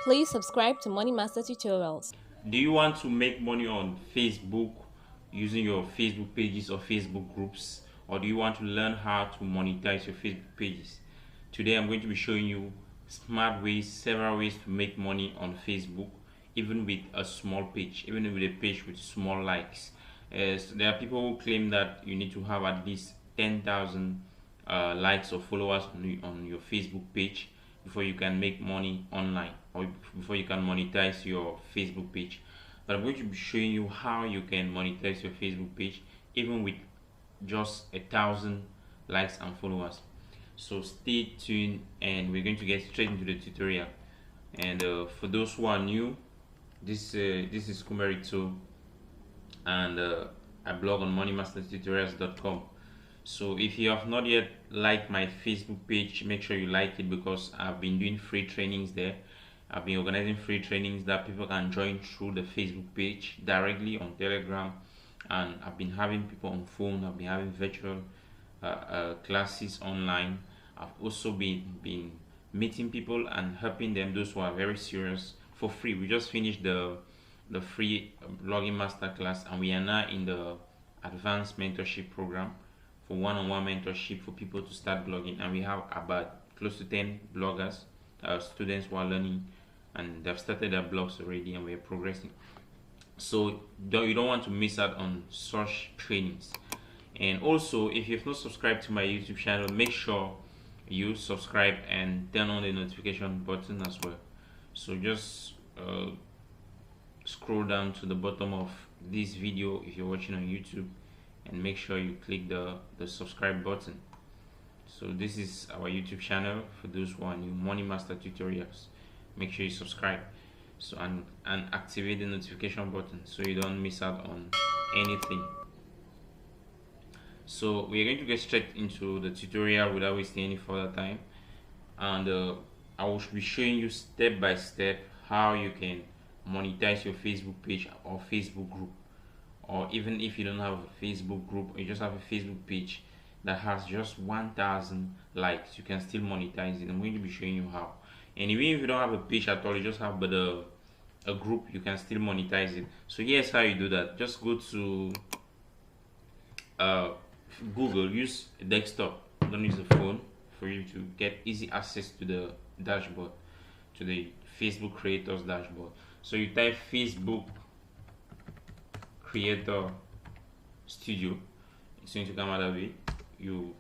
Please subscribe to Money Master Tutorials. Do you want to make money on Facebook using your Facebook pages or Facebook groups, or do you want to learn how to monetize your Facebook pages? Today I'm going to be showing you smart ways, several ways to make money on Facebook, even with a small page, even with a page with small likes. So there are people who claim that you need to have at least 10,000 likes or followers on your Facebook page before you can make money online, or before you can monetize your Facebook page. But I'm going to be showing you how you can monetize your Facebook page even with just 1,000 likes and followers. So stay tuned and we're going to get straight into the tutorial. And for those who are new, this is Kumerito, and I blog on moneymastertutorials.com. So if you have not yet liked my Facebook page, make sure you like it, because I've been doing free trainings there. I've been organizing free trainings that people can join through the Facebook page directly on Telegram, and I've been having people on phone. I've been having virtual classes online. I've also been meeting people and helping them, those who are very serious, for free. We just finished the free blogging masterclass, and we are now in the advanced mentorship program for one-on-one mentorship for people to start blogging, and we have about close to 10 bloggers, students who are learning, and they've started their blogs already, and we're progressing. So you don't want to miss out on such trainings. And also, if you've not subscribed to my YouTube channel, make sure you subscribe and turn on the notification button as well. So just scroll down to the bottom of this video if you're watching on YouTube, and make sure you click the subscribe button. So this is our YouTube channel for those who are new, Money Master Tutorials. Make sure you subscribe, so and activate the notification button so you don't miss out on anything. So we're going to get straight into the tutorial without wasting any further time, and I will be showing you step by step how you can monetize your Facebook page or Facebook group. Or even if you don't have a Facebook group, or you just have a Facebook page that has just 1,000 likes, you can still monetize it. I'm going to be showing you how. And even if you don't have a page at all, you just have but a group, you can still monetize it. So here's how you do that. Just go to uh, Google, use a desktop, don't use a phone, for you to get easy access to the dashboard, to the Facebook creators dashboard. So you type Facebook Creator Studio. It's going to come out that way. You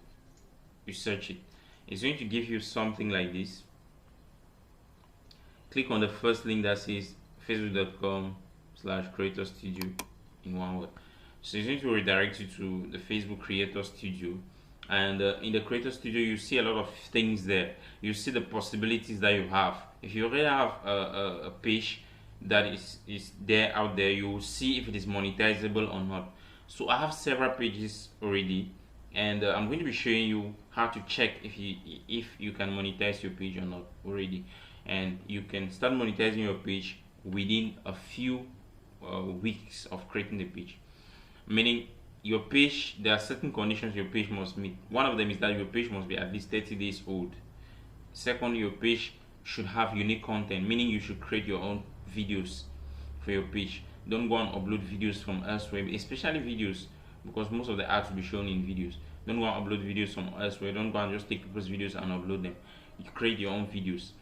search it. It's going to give you something like this. Click on the first link that says facebook.com/creator studio in one word. So it's going to redirect you to the Facebook Creator Studio, and in the Creator Studio you see a lot of things there. You see the possibilities that you have. If you already have a page that is there out there, you will see if it is monetizable or not. So I have several pages already, and I'm going to be showing you how to check if you can monetize your page or not already. And you can start monetizing your page within a few weeks of creating the page. Meaning your page, there are certain conditions your page must meet. One of them is that your page must be at least 30 days old. Second, your page should have unique content, meaning you should create your own videos for your page. Don't go and upload videos from elsewhere, especially videos, because most of the ads will be shown in videos. Don't go and upload videos from elsewhere. Don't go and just take people's videos and upload them. You create your own videos.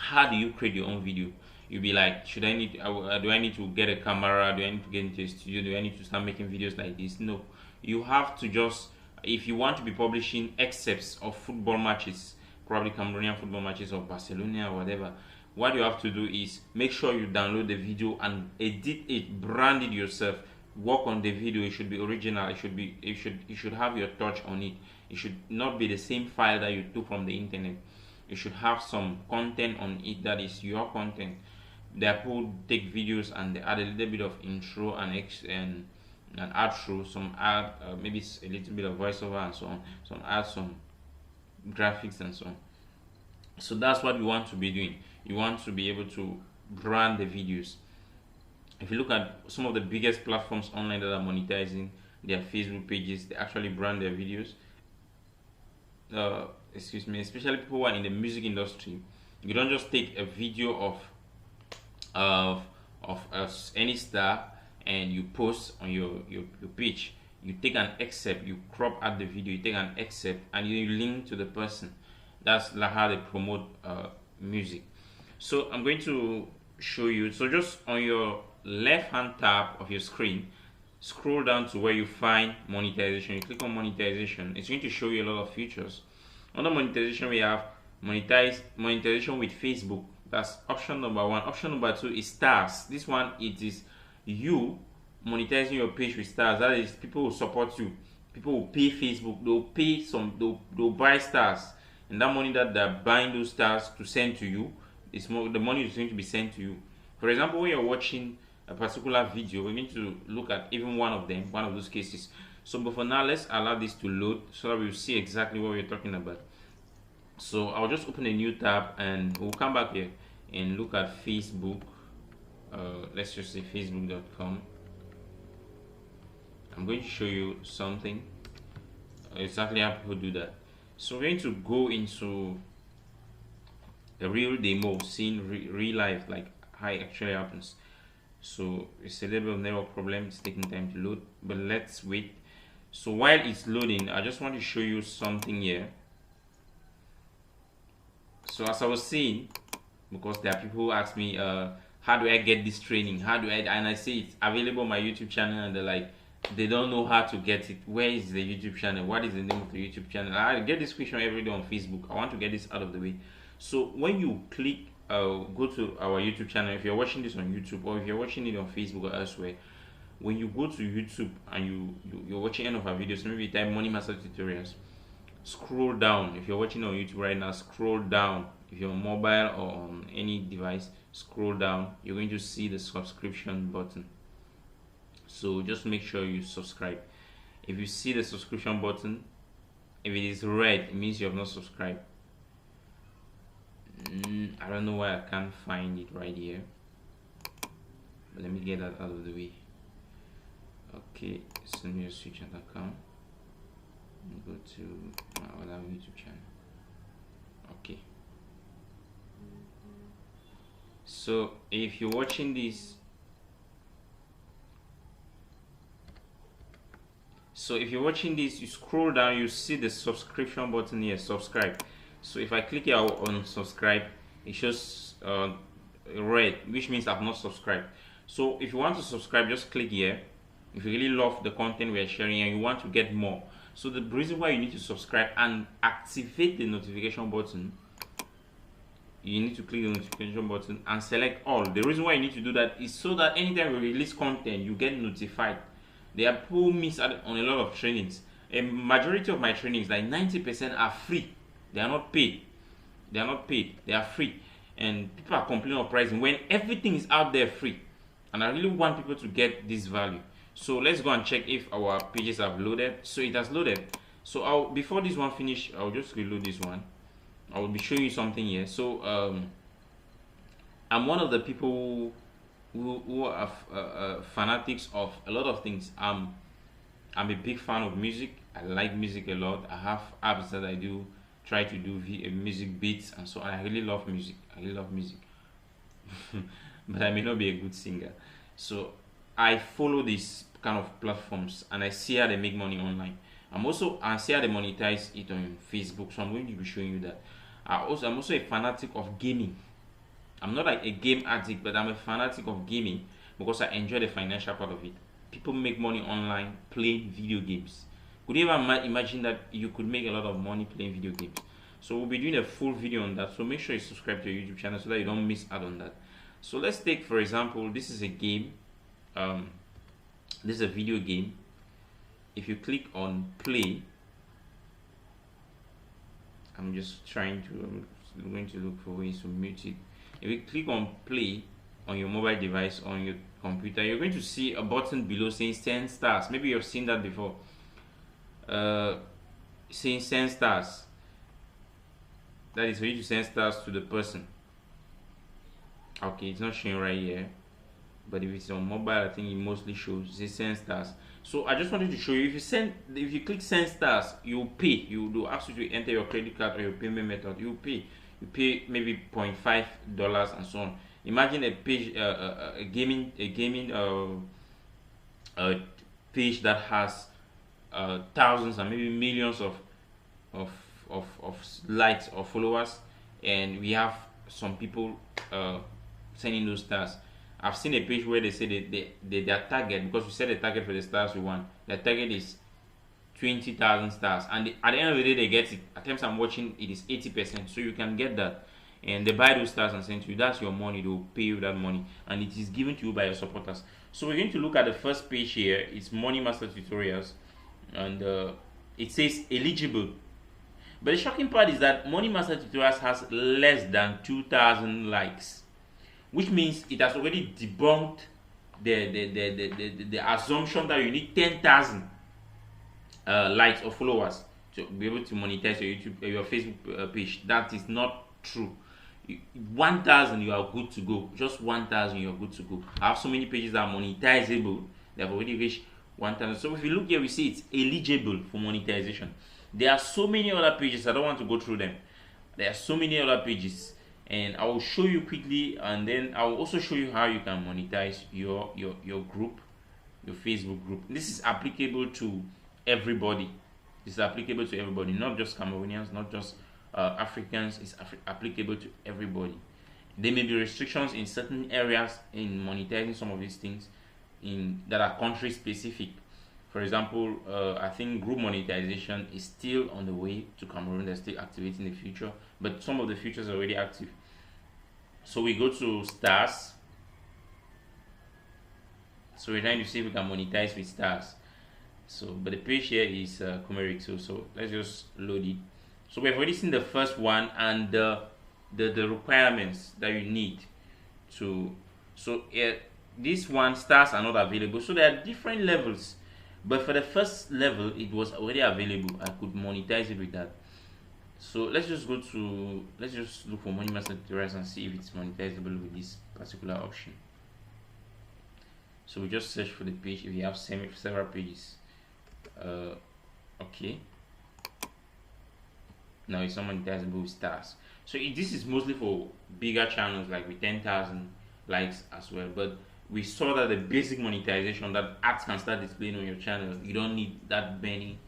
How do you create your own video? You'll be like, do I need to get a camera? Do I need to get into a studio? Do I need to start making videos like this? No, you have to just, if you want to be publishing excerpts of football matches, probably Cameroonian football matches or Barcelona or whatever, what you have to do is make sure you download the video and edit it, brand it yourself, work on the video. It should be original. You should have your touch on it. It should not be the same file that you took from the internet. You should have some content on it that is your content. There are people who take videos and they add a little bit of intro and outro, some add maybe a little bit of voiceover and so on, some add some graphics and so on. So that's what we want to be doing. You want to be able to brand the videos. If you look at some of the biggest platforms online that are monetizing their Facebook pages, they actually brand their videos. Excuse me, especially people who are in the music industry. You don't just take a video of any star and you post on your page. You take an excerpt, you crop out the video, you take an excerpt and you link to the person. That's like how they promote music. So I'm going to show you. So just on your left hand tab of your screen, scroll down to where you find monetization. You click on monetization. It's going to show you a lot of features. Under monetization, we have monetization with Facebook. That's option number one. Option number two is stars. This one, it is you monetizing your page with stars. That is, people will support you. People will pay Facebook. They'll pay they'll buy stars, and that money that they're buying those stars to send to you is more. The money is going to be sent to you. For example, when you're watching a particular video, we're going to look at even one of them, one of those cases. So, but for now, let's allow this to load so that we'll see exactly what we're talking about. So I'll just open a new tab and we'll come back here and look at Facebook. Let's just say facebook.com. I'm going to show you something exactly how people do that. So we're going to go into the real demo, seeing real life, like how it actually happens. So it's a little bit of network problem, it's taking time to load, but let's wait. So while it's loading, I just want to show you something here. So as I was saying, because there are people who ask me, how do I get this training? How do I? And I say it's available on my YouTube channel, and they're like, they don't know how to get it. Where is the YouTube channel? What is the name of the YouTube channel? I get this question every day on Facebook. I want to get this out of the way. So when you click, go to our YouTube channel. If you're watching this on YouTube or if you're watching it on Facebook or elsewhere, when you go to YouTube and you're watching any of our videos, maybe you type Money Master Tutorials. Scroll down. If you're watching on YouTube right now, scroll down. If you're on mobile or on any device, scroll down. You're going to see the subscription button. So just make sure you subscribe. If you see the subscription button, if it is red, it means you have not subscribed. I don't know why I can't find it right here, but let me get that out of the way. Okay, send me a switch.com. Go to my other YouTube channel. Okay, so if you're watching this, you scroll down, you see the subscription button here, subscribe. So if I click here on subscribe, it shows red, which means I've not subscribed. So if you want to subscribe, just click here. If you really love the content we are sharing and you want to get more, so the reason why you need to subscribe and activate the notification button, you need to click the notification button and select all. The reason why you need to do that is so that anytime we release content, you get notified. There are people who miss out on a lot of trainings. A majority of my trainings, like 90%, are free. They are not paid. They are not paid. They are free. And people are complaining of pricing when everything is out there free. And I really want people to get this value. So let's go and check if our pages have loaded. So it has loaded. So before this one finish, I'll just reload this one. I will be showing you something here. So I'm one of the people who are fanatics of a lot of things. I'm a big fan of music. I like music a lot. I have apps that I do try to do music beats and so on. I really love music. I really love music. But I may not be a good singer. So I follow these kind of platforms and I see how they make money online. I see how they monetize it on Facebook. So I'm going to be showing you that. I'm also a fanatic of gaming. I'm not like a game addict, but I'm a fanatic of gaming because I enjoy the financial part of it. People make money online playing video games. Could you ever imagine that you could make a lot of money playing video games? So we'll be doing a full video on that. So make sure you subscribe to your YouTube channel so that you don't miss out on that. So let's take, for example, this is a game. This is a video game. If you click on play, I'm going to look for ways to mute it. If you click on play on your mobile device, on your computer, you're going to see a button below saying send stars. Maybe you've seen that before. Saying send stars. That is for you to send stars to the person. Okay, it's not showing right here, but if it's on mobile, I think it mostly shows it send stars. So I just wanted to show you, if you click send stars, you'll pay. You'll ask you to enter your credit card or your payment method. You'll pay. you pay maybe $0.5 and so on. Imagine a page, a page that has thousands and maybe millions of, of likes or followers, and we have some people sending those stars. I've seen a page where they say their target, because we set a target for the stars we want, their target is 20,000 stars, and at the end of the day they get it. At times I'm watching, it is 80%, so you can get that, and they buy those stars and send to you. That's your money. They will pay you that money, and it is given to you by your supporters. So we're going to look at the first page here. It's Money Master Tutorials, and it says eligible. But the shocking part is that Money Master Tutorials has less than 2,000 likes, which means it has already debunked the assumption that you need 10,000 likes or followers to be able to monetize your YouTube, your Facebook page. That is not true. 1,000, you are good to go. Just 1,000, you are good to go. I have so many pages that are monetizable. They have already reached 1,000. So if you look here, we see it's eligible for monetization. There are so many other pages. I don't want to go through them. There are so many other pages, and I will show you quickly, and then I will also show you how you can monetize your group, your Facebook group. This is applicable to everybody. This is applicable to everybody, not just Cameroonians, not just Africans. It's applicable to everybody. There may be restrictions in certain areas in monetizing some of these things that are country specific. For example, I think group monetization is still on the way to Cameroon. They're still activating the future, but some of the features are already active. So we go to stars. So we're trying to see if we can monetize with stars. So, but the page here is Kumeric. So let's just load it. So we've already seen the first one and the requirements that you need to. So this one, stars are not available. So there are different levels. But for the first level, it was already available. I could monetize it with that. So let's just look for Money Master Tutorials and see if it's monetizable with this particular option. So we just search for the page if you have several pages. Okay. Now it's not monetizable with stars. So this is mostly for bigger channels, like with 10,000 likes as well. But we saw that the basic monetization that ads can start displaying on your channel, you don't need that many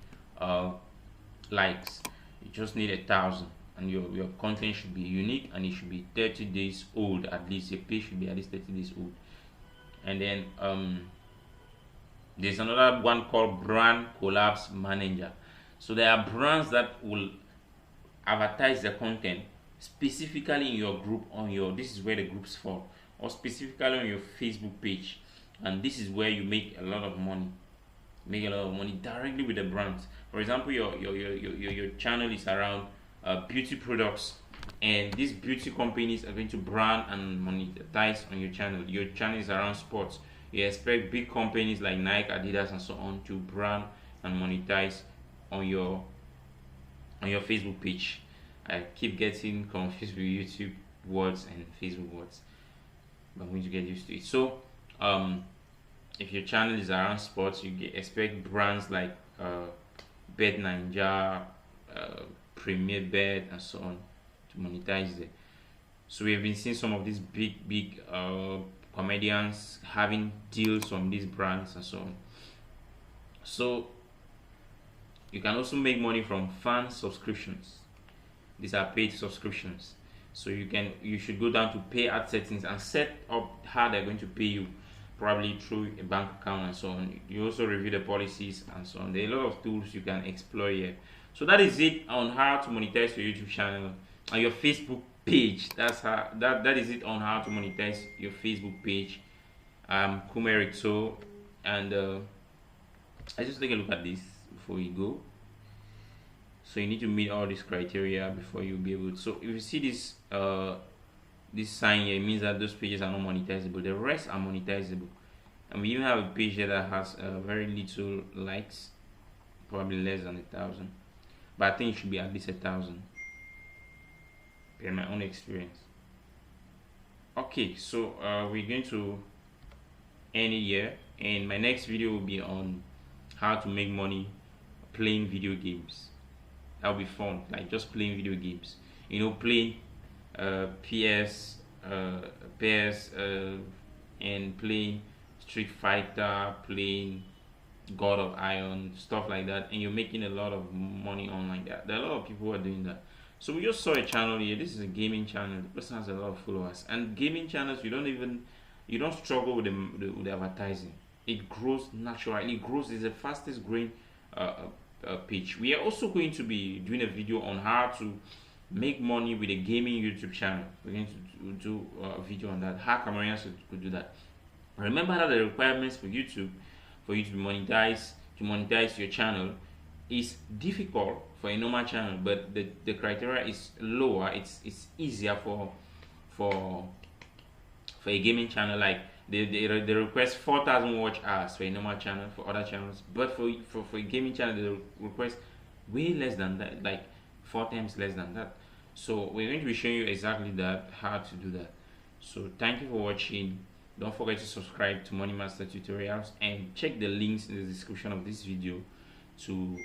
likes. You just need 1,000, and your content should be unique, and it should be 30 days old at least. Your page should be at least 30 days old. And then there's another one called Brand Collabs Manager. So there are brands that will advertise the content specifically in your group, this is where the groups fall, or specifically on your Facebook page, and this is where you make a lot of money. Directly with the brands. For example, your channel is around beauty products, and these beauty companies are going to brand and monetize on your channel. Your channel is around sports. You expect big companies like Nike, Adidas, and so on to brand and monetize on your Facebook page. I keep getting confused with YouTube words and Facebook words, but I'm going to get used to it. So if your channel is around sports, you expect brands like Bet Ninja, Premier Bet, and so on to monetize it. So we have been seeing some of these big comedians having deals from these brands and so on. So you can also make money from fan subscriptions. These are paid subscriptions. So you should go down to pay ad settings and set up how they're going to pay you, probably through a bank account and so on. You also review the policies and so on. There are a lot of tools you can explore here. So that is it on how to monetize your YouTube channel and your Facebook page. That is it on how to monetize your Facebook page. I'm Kumeric. So, and let's just take a look at this before we go. So you need to meet all these criteria before you'll be able to. So if you see this this sign here, it means that those pages are not monetizable. The rest are monetizable. And we even have a page here that has very little likes, probably less than 1,000, but I think it should be at least 1,000 in my own experience. Okay, so we're going to end it here, and my next video will be on how to make money playing video games. That'll be fun, like just playing video games, playing PS, PS, and playing Street Fighter, playing God of Iron, stuff like that, and you're making a lot of money online. There are a lot of people who are doing that. So we just saw a channel here. This is a gaming channel. The person has a lot of followers, and gaming channels you don't struggle with with the advertising. It grows naturally. It grows. It's the fastest growing page. We are also going to be doing a video on how to make money with a gaming YouTube channel. We're going to do a video on that. How Cameroonians could do that. Remember that the requirements for YouTube for you to monetize your channel is difficult for a normal channel, but the criteria is lower. It's easier for for a gaming channel. Like they request 4,000 watch hours for a normal channel for other channels, but for a gaming channel they request way less than that, like 4 times less than that. So we're going to be showing you exactly that, how to do that. So thank you for watching. Don't forget to subscribe to Money Master Tutorials and check the links in the description of this video to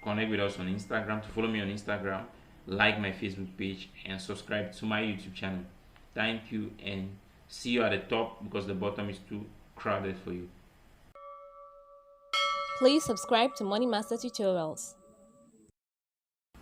connect with us on Instagram, to follow me on Instagram, like my Facebook page, and subscribe to my YouTube channel. Thank you, and see you at the top because the bottom is too crowded for you. Please subscribe to Money Master Tutorials.